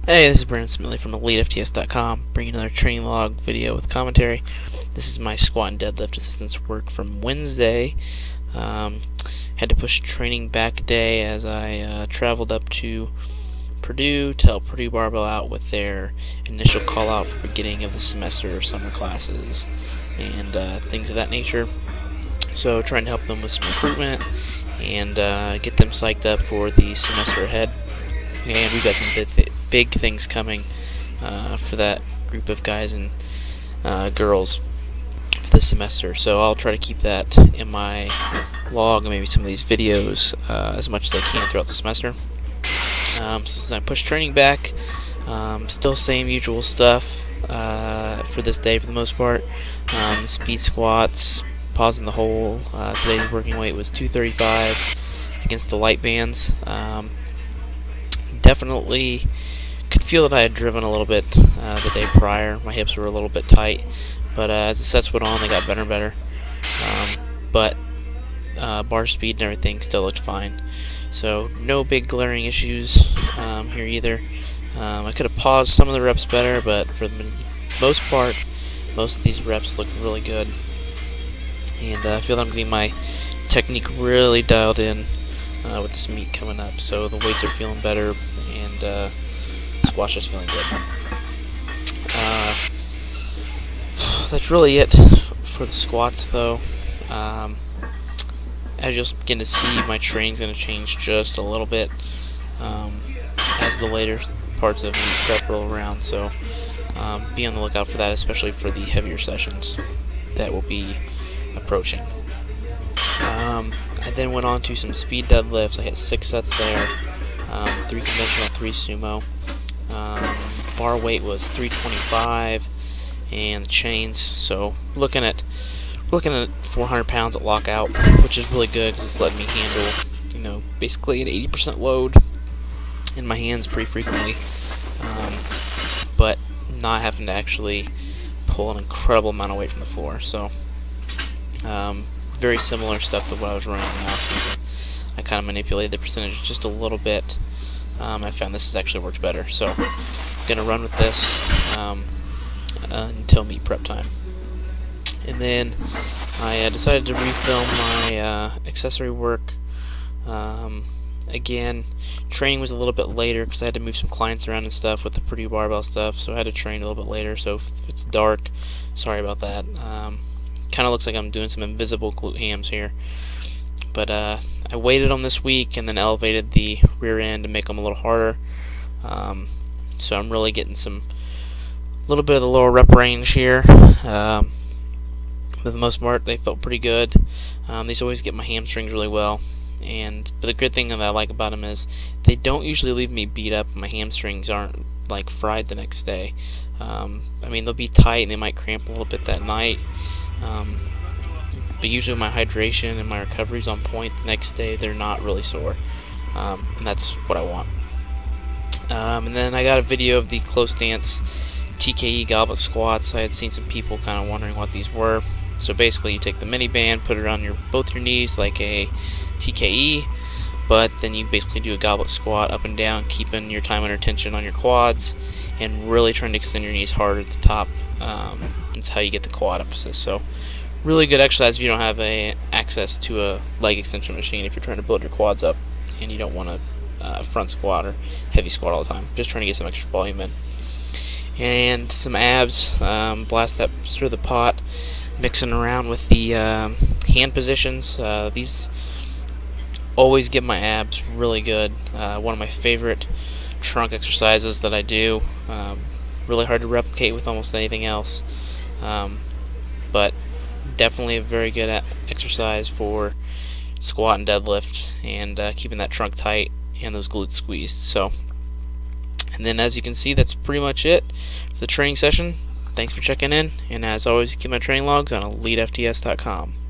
Hey, this is Brandon Smitley from EliteFTS.com, bringing another training log video with commentary. This is my squat and deadlift assistance work from Wednesday. Had to push training back a day as I traveled up to Purdue to help Purdue Barbell out with their initial call out for beginning of the semester, summer classes, and things of that nature. So trying to help them with some recruitment and get them psyched up for the semester ahead. And we've got some big things coming for that group of guys and girls for this semester. So I'll try to keep that in my log and maybe some of these videos as much as I can throughout the semester. So as I push training back, still same usual stuff for this day for the most part. Speed squats, pausing the hole. Today's working weight was 235 against the light bands. Definitely could feel that I had driven a little bit the day prior. My hips were a little bit tight, but as the sets went on, they got better and better. But bar speed and everything still looked fine. So no big glaring issues here either. I could have paused some of the reps better, but for the most part, most of these reps looked really good. And I feel that I'm getting my technique really dialed in with this meet coming up. So the weights are feeling better, and squash is feeling good. That's really it for the squats, though. As you'll begin to see, my training's going to change just a little bit as the later parts of meet prep roll around. So be on the lookout for that, especially for the heavier sessions that will be approaching. I then went on to some speed deadlifts. I hit 6 sets there, 3 conventional, 3 sumo. Bar weight was 325, and chains. So looking at 400 pounds at lockout, which is really good because it's letting me handle, basically an 80% load in my hands pretty frequently, but not having to actually pull an incredible amount of weight from the floor. So very similar stuff to what I was running in the off season. I kind of manipulated the percentage just a little bit. I found this has actually worked better, so I'm gonna run with this until meet prep time. And then I decided to refilm my accessory work. Again, training was a little bit later because I had to move some clients around and stuff with the Purdue barbell stuff, so I had to train a little bit later. So if it's dark, sorry about that. Kind of looks like I'm doing some invisible glute hams here, but I weighted them this week and then elevated the rear end to make them a little harder. So I'm really getting a little bit of the lower rep range here. For the most part, they felt pretty good. These always get my hamstrings really well, but the good thing that I like about them is they don't usually leave me beat up. My hamstrings aren't like fried the next day. I mean, they'll be tight and they might cramp a little bit that night. But usually my hydration and my recovery is on point the next day. They're not really sore, and that's what I want. And then I got a video of the close stance TKE goblet squats. I had seen some people kind of wondering what these were. So basically you take the mini band, put it on both your knees like a TKE, but then you basically do a goblet squat up and down, keeping your time under tension on your quads and really trying to extend your knees hard at the top. That's how you get the quad emphasis. So really good exercise if you don't have access to a leg extension machine, if you're trying to build your quads up and you don't want to front squat or heavy squat all the time. Just trying to get some extra volume in. And some abs, blast that through the pot, mixing around with the hand positions. These always get my abs really good. One of my favorite trunk exercises that I do. Really hard to replicate with almost anything else, but definitely a very good exercise for squat and deadlift, and keeping that trunk tight and those glutes squeezed. So, and then as you can see, that's pretty much it for the training session. Thanks for checking in, and as always, keep my training logs on EliteFTS.com.